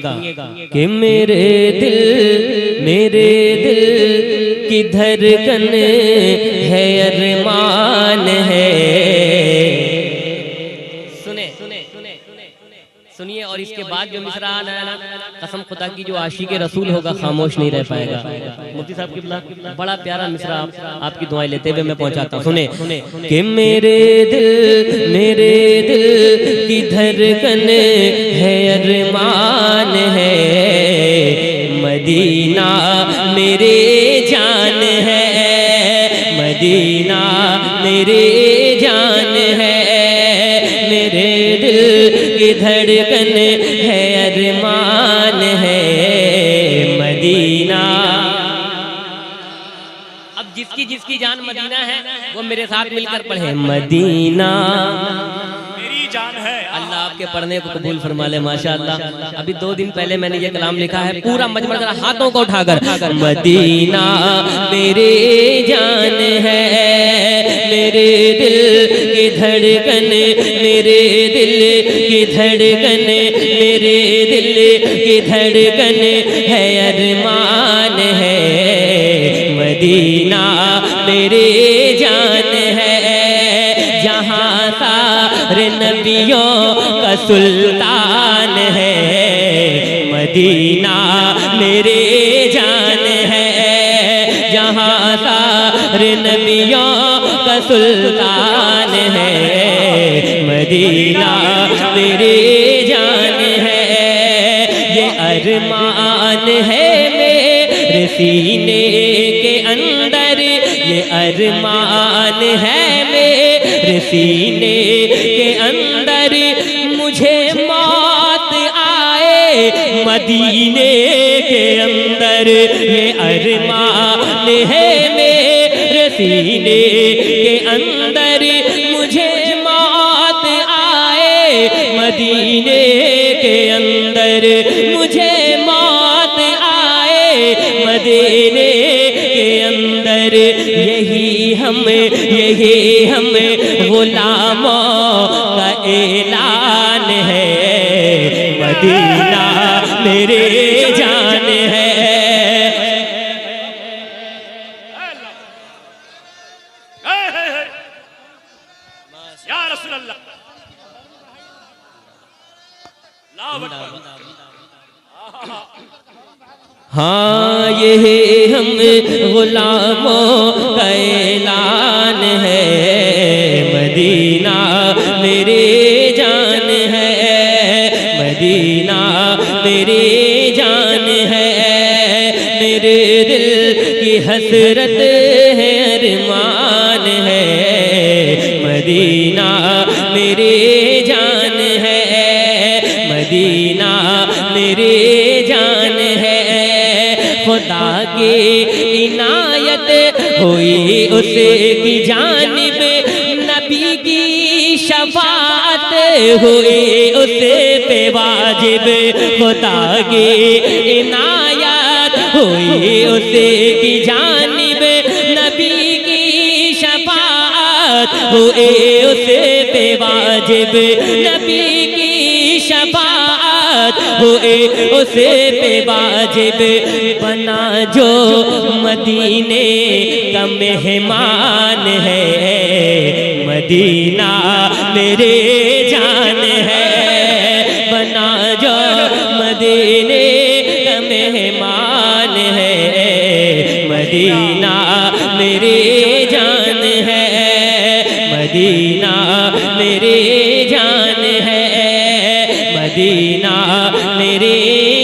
कि मेरे दिल की धड़कन है, अरमान है। सुनिए और इसके बाद जो मिसरा आना है ना, कसम खुदा की जो आशिक रसूल होगा खामोश नहीं रह पाएगा। मुफ्ती साहब की बड़ा प्यारा मिसरा आपकी दुआएं लेते हुए मैं पहुंचाता हूँ। सुने कि मेरे दिल की धड़कन है, अरमान है, मदीना मेरे जान है, मदीना मेरे जान है, मेरे दिल की धड़कन है, अरमान है, मदीना। अब जिसकी जान मदीना है वो मेरे साथ मिलकर पढ़े, मदीना मेरी जान है। अल्लाह आपके पढ़ने को कबूल फरमा ले माशाअल्लाह। अभी 2 दिन पहले मैंने ये कलाम लिखा है, पूरा मजमा जरा हाथों को उठाकर, मदीना मेरे जान है, मेरे दिल की धड़कन, मेरे दिल की धड़कन, मेरे दिल की धड़कन है, अरमान है, मदीना मेरे जान है, जहाँ सारे नबियों का सुल्तान है, मदीना मेरे जान है, जहाँ सारे नबियों का सुल्तान है, मदीना मेरे जान है। ये अरमान है मेरे सीने के अंदर, ये अरमान है मेरे सीने के अंदर, मुझे मौत आए मदीने के अंदर, ये अरमान है मेरे सीने के अंदर, मुझे मौत आए मदीने के अंदर, मुझे मौत आए मदीने के अंदर, यही हम गुलामों का ऐलान है, मदीना मेरे जान है। या रसूल अल्लाह, हाँ ये हम गुलामों का ऐलान है, मदीना मेरे जान है, मदीना मेरे जान है, मेरे दिल की हसरत है, अरमान है, मदीना मेरे जान है, मदीना मेरे जान है। खुदा की इनायत हुई उसकी जानिब, नबी की शफाअत हुई उसे पे वाजिब, खुदा की इनायत हुई उसकी जानिब, नबी की शफाअत हुई उसे पे वाजिब, नबी की शफाअत हुए उसे पे वाजिब, बना जो मदीने का मेहमान है, मदीना मेरे जान है, बना जो मदीने का मेहमान है, मदीना मेरे जान है, मदीना मेरे जान है, मदीना मेरे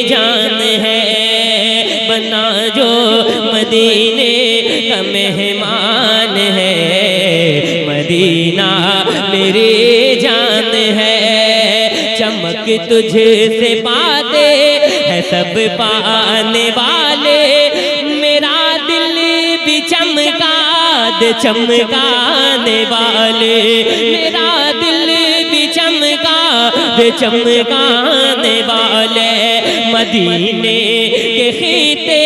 जान है, बना जो मदीने का मेहमान है, मदीना मेरे जान है। चमक तुझसे पाते है सब पाने वाले, मेरा दिल भी चमका दे चमकाने वाले, मेरा दिल भी चमका दे चमकाने वाले, मदीने के खीते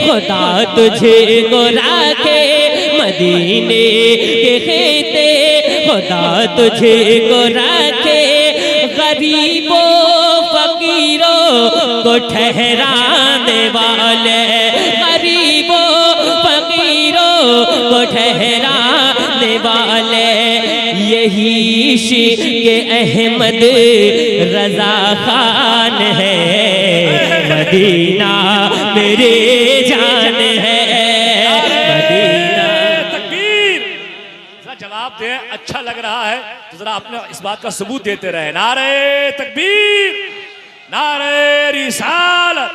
खुदा तुझे को राखे, मदीने के खीते खुदा तुझे को राखे, गरीबों फकीरों को ठहराने वाले, गरीबों फकीरों को ठहराने वाले, यही इश्क़ अहमद रज़ा खान है। मदीना मेरे जान है, मदीना। तकबीर। जरा जवाब दे, अच्छा लग रहा है तो जरा अपने इस बात का सबूत देते रहे। नारे तकबीर, नारे रिसालत,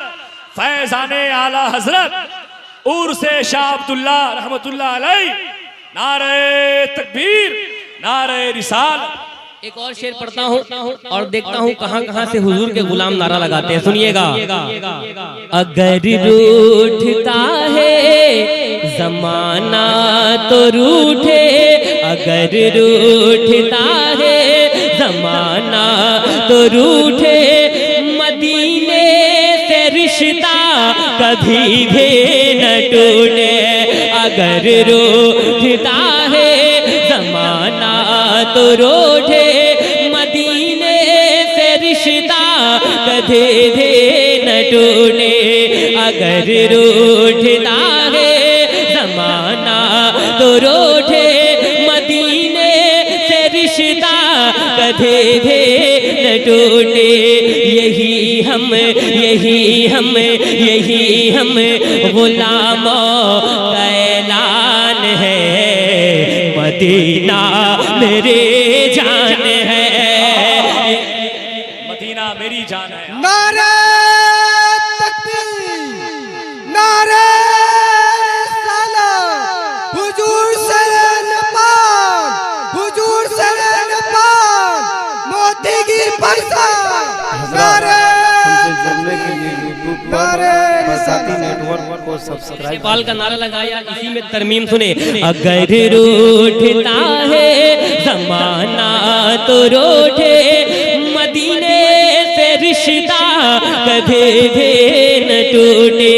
फैज़ाने आला हजरत उर्से शाह अब्दुल्ला रहमतुल्लाह अलैह। नारे तकबीर, नारे रिसालत। एक और शेर पढ़ता हूँ और देखता हूँ कहाँ कहाँ से हुजूर के गुलाम नारा लगाते हैं। सुनिएगा। अगर रूठता है जमाना तो रूठे, अगर रूठता है जमाना तो रूठे, मदीने से रिश्ता कभी भी न टूटे। अगर रूठता है जमाना तो रूठे, मदीने से रिश्ता कभी भी न टूटे। अगर रूठता है जमाना तो रूठे, मदीने से रिश्ता कभी भी न टूटे। यही हम, यही हम, यही हम गुलामों का ऐलान है। मदीना मेरे जान है, मदीना मेरी जान है। नारे तकबीर, नारे रिसालत, हुजूर सल्लल्लाहु हुजूर सल्लल्लाहु मोतीगिर परसा। नारे जुड़ने के लिए यूट्यूब पर बसाती नेटवर्क को सब्सक्राइब। नेपाल का नारा लगाया, इसी में तरमीम सुने। अगर रूठता है जमाना तो रूठे, मदीने से रिश्ता कभी भी न टूटे।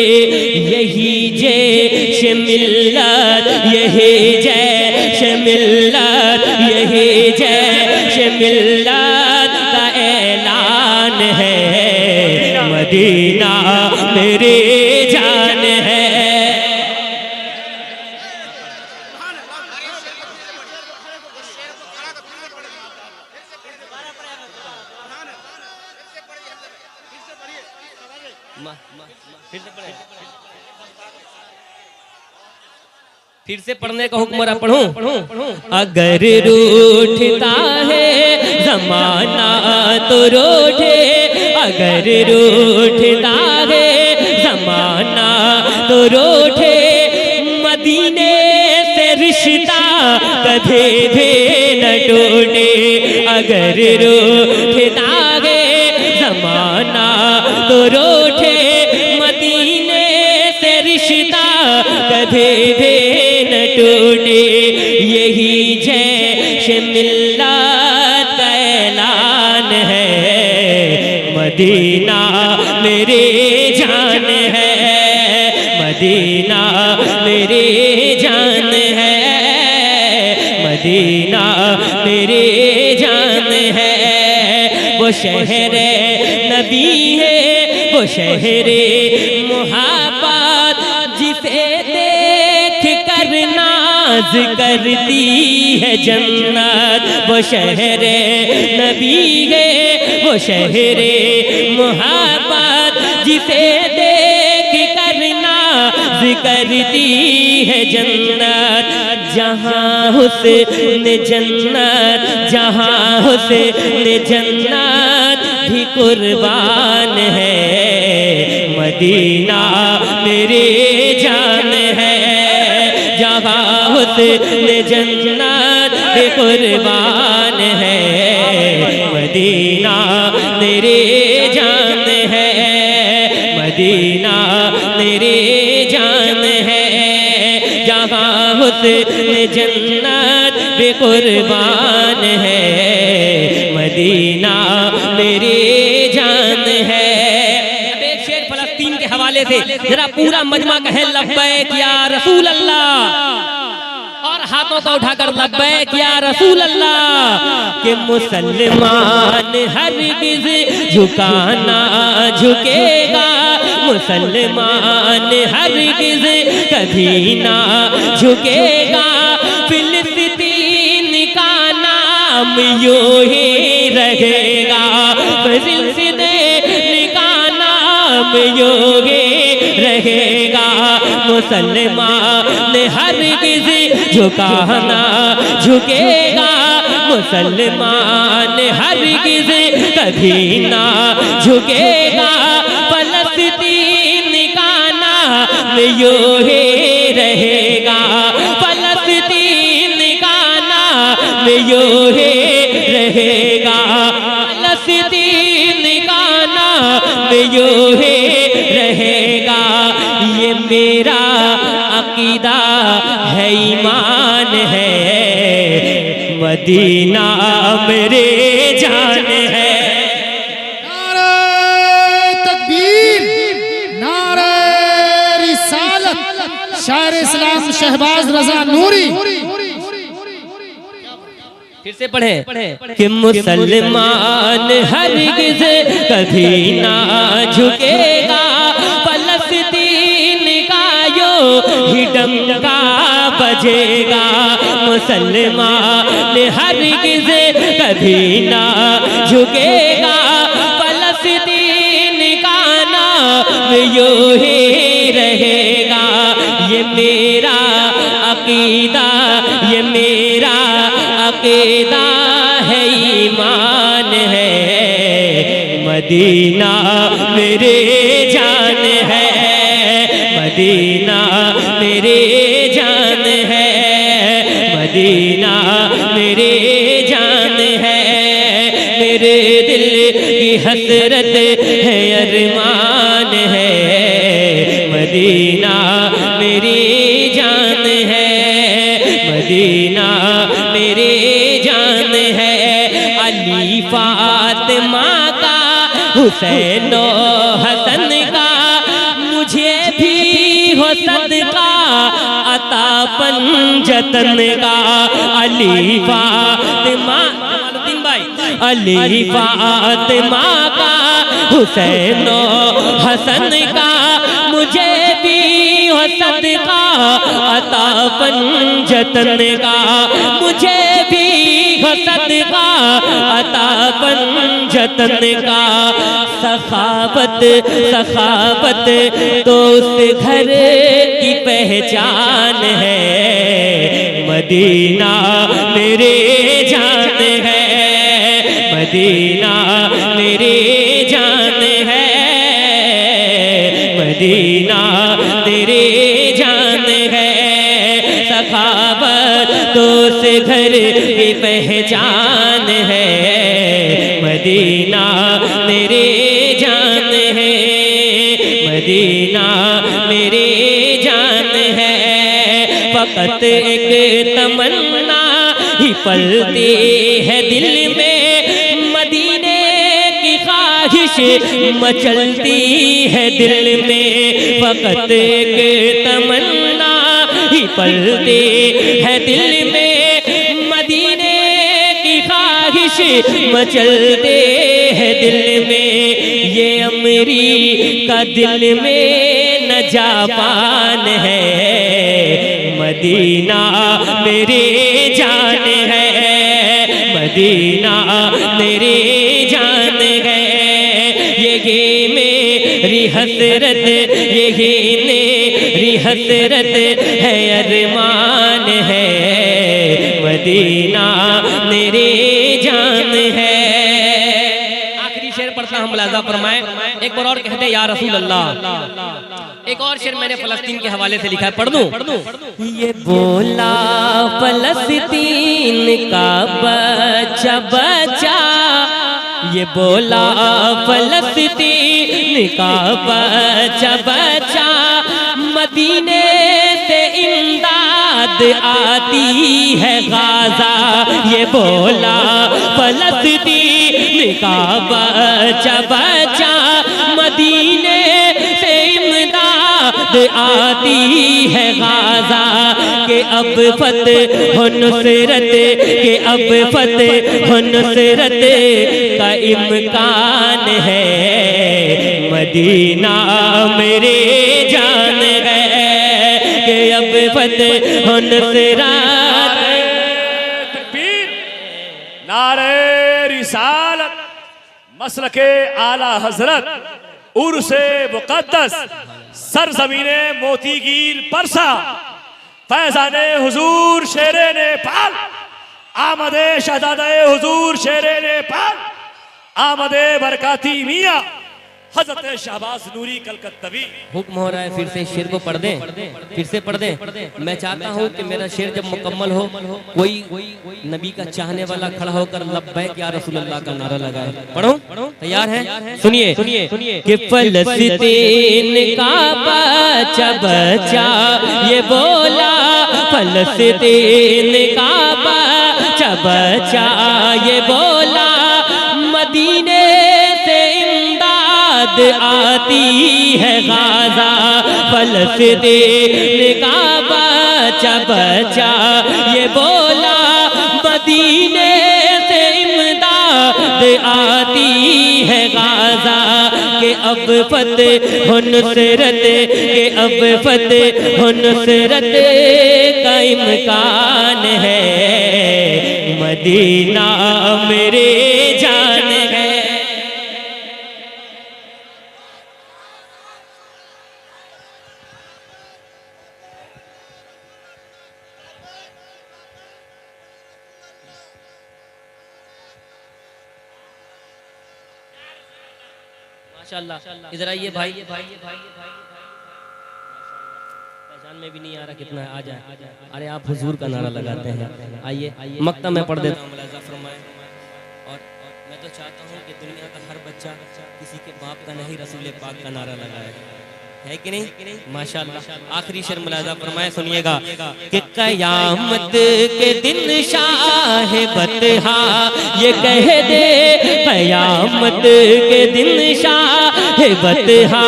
यही जैश मिल्लत, यही जैश मिल्लत, यही जैश मिल्लत का ऐलान है। मदीना मेरे जान है। फिर से पढ़ने का हुक्म रहा, पढ़ूं। अगर रूठता है जमाना तो रूठे, अगर रूठता है जमाना तो रूठे, मदीने से रिश्ता कभी भी न टूटे। अगर रूठता है जमाना तो रूठे, मदीने से रिश्ता कभी भी न टूटे। यही जैश मिल्लत का ऐलान है। मदीना मेरे जान है, मदीना मेरे जान है, मदीना मेरे जान है। वो शहर नबी है, वो शहर मुहब्बत, जिसे देख कर नाज करती है जन्नत। वो शहर नबी है, वो शहर मुहब्बत, जिसे देख कर नाज करती है जन्नत। जहाँ हुस्न जन्नत, जहाँ हुस्न जन्नत भी कुर्बान है। मदीना मेरे जान है, जहाँ हुस्न जन्नत भी कुर्बान है। मदीना मेरे जान है, मदीना मेरे जान है। जहाँ हुस्न जन्नत भी कुर्बान है। मदीना मेरे जान है। अब एक शेर फलस्तीन के हवाले से जरा पूरा मजमा कहे लब्बैक या रसूल अल्लाह। और हाथों को उठाकर लब्बैक या रसूल अल्लाह कि मुसलमान हरगिज़ झुकाना झुकेगा, मुसलमान हरगिज़ कभी ना झुकेगा, फिलिस्तीन का नाम यूं ही रहेगा, फिलिस्तीन का नाम यूं ही रहेगा, मुसलमान हरगिज़ झुकाना झुकेगा, मुसलमान हरगिज़ कभी ना झुकेगा, फलस्तीन का नाम यूं ही रहेगा, फलस्तीन का नाम यूं ही रहेगा, फलस्तीन का नाम यूं ही रहेगा। ये मेरा अकीदा है, ईमान है, मदीना मेरे जान है। नारे तकबीर, नारे रिसालत, शायर इस्लाम शहबाज रजा नूरी। फिर से पढ़े कि मुसलमान हरगिज़ कभी ना झुकेगा, फलस्तीन का यो ही डंका बजेगा, मुसलमान हरगिज़ कभी ना झुकेगा, फलस्तीन का नाम यूं ही रहेगा। ये मेरा अकीदा, ये मेरा अकीदा है, ईमान है, मदीना मेरे जान है, मदीना मेरे जान है, मदीना मेरे जान है, मेरे दिल की हसरत है, अरमान है, मदीना मेरी जान है, मदीना मेरे जान है। अली फातिमा का, हुसैन हसन का, मुझे भी हो सदका अता पंजतन का। अली फातिमा, जमालुद्दीन भाई, अली फातिमा का, हुसैन हसन का, मुझे भी हो सदका अता पंजतन का, मुझे भी हो सदका अता पंजतन का। सखावत सखावत तो उस घर की पहचान है, मदीना मेरे जान है, मदीना मेरे जान है, मदीना तेरे जान है। सखावत तो उस घर की पहचान है, मदीना मेरे जान है, मदीना मेरे जान है। फकत एक तमन्ना ही पलती है दिल में, मदीने की ख्वाहिश मचलती है दिल में। फकत एक तमन्ना ही पलती है दिल में, मदीने की ख्वाहिश मचलते है दिल में। ये अमरी का दिल में न जापान है, मदीना मेरे जान है, मदीना मेरे जान है। ये मेरी हसरत, यही मेरी हसरत है, अरमान है, मदीना मेरे जान है। आखिरी शेर पढ़ता हम मुलाजा फरमाए। एक बार और कहते या रसूल अल्लाह। एक और शेर मैंने फलस्तीन के हवाले से लिखा है, पढ़ दूं? ये बोला फलस्तीन का बच्चा बच्चा, ये बोला फलस्तीन का बच्चा बच्चा, मदीने से इमदाद आती है गाजा। ये बोला फलस्तीन का बच्चा बच्चा, मदीने से इमदाद आती है गाजा। के अब फतेह हो नुसरत के अब फतेह हो नुसरत का इम्कान है। मदीना मेरे जान है कि अब फतेह हो नुसरत। तकबीर, नारे रिसालत, मसलके आला हजरत, उर्से मुकद्दस, सरजमीने मोतीगीर परसा, फैजाने हुजूर शेरे नेपाल, आमदे शहजादे हुजूर शेरे नेपाल, आमदे बरकाती मियाँ हजरत शहबाज नूरी कलकत्तवी। हुक्म हो रहा है फिर से शेर को पढ़ दें, फिर से पढ़ दें। मैं चाहता हूँ कि मेरा शेर जब मुकम्मल हो कोई नबी का चाहने वाला खड़ा होकर लब्बैक या रसूलुल्लाह का नारा लगाए। पढ़ो, तैयार है? सुनिए सुनिए कि फलस्तीन का बच्चा बच्चा ये बोला, फलस्तीन का बच्चा बच्चा ये बोला, मदीने से आती है गाजा, फलस्तीन का बच्चा बच्चा ये बोला, मदीने से इमदाद आती है गाजा के अब फतेह हो नुसरत के अब फतेह हो नुसरत का इम्कान है। मदीना मेरे जान है। माशाअल्लाह, इधर आइए भाई, पहचान में भी नहीं आ रहा कितना है, आ जाए। अरे आप हुजूर का नारा लगाते हैं, आइए मक्ता में पढ़ देता हूँ। मुलाज़ा फरमाए। और मैं तो चाहता हूँ कि दुनिया का हर बच्चा किसी के बाप का नहीं रसूल पाक का नारा लगाए, है कि नहीं? माशाअल्लाह। आखिरी शेर मुलाज़ा फरमाए, सुनिएगा कि क़यामत के दिन शाह बतहा ये कह दे, क़यामत के दिन शाह बतहा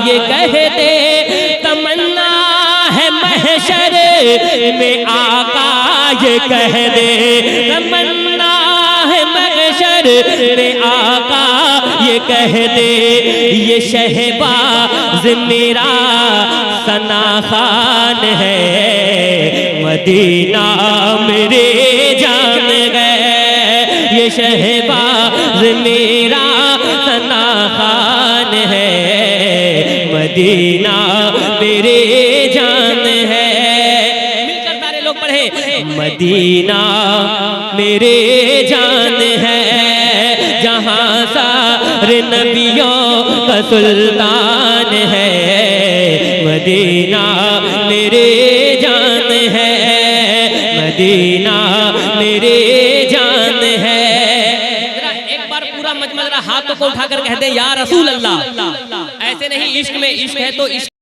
ये कह दे, तमन्ना है महशर में आका ये कह दे, तमन्ना है महशर में आका ये कह दे, ये शहबाज मेरा सना खान है, मदीना मेरे जान गए, ये शहबाज मेरा सना खान है, मदीना मेरे जान है। मिलकर सारे लोग पढ़े, मदीना मेरे जान है, जहाँ सारे नबियों का सुल्तान है, मदीना मेरे जान है, मदीना मेरे जान है। एक बार पूरा मजमा हाथों को उठाकर कह दे या रसूल अल्लाह। ऐसे नहीं, इश्क में इश्क है तो इश्क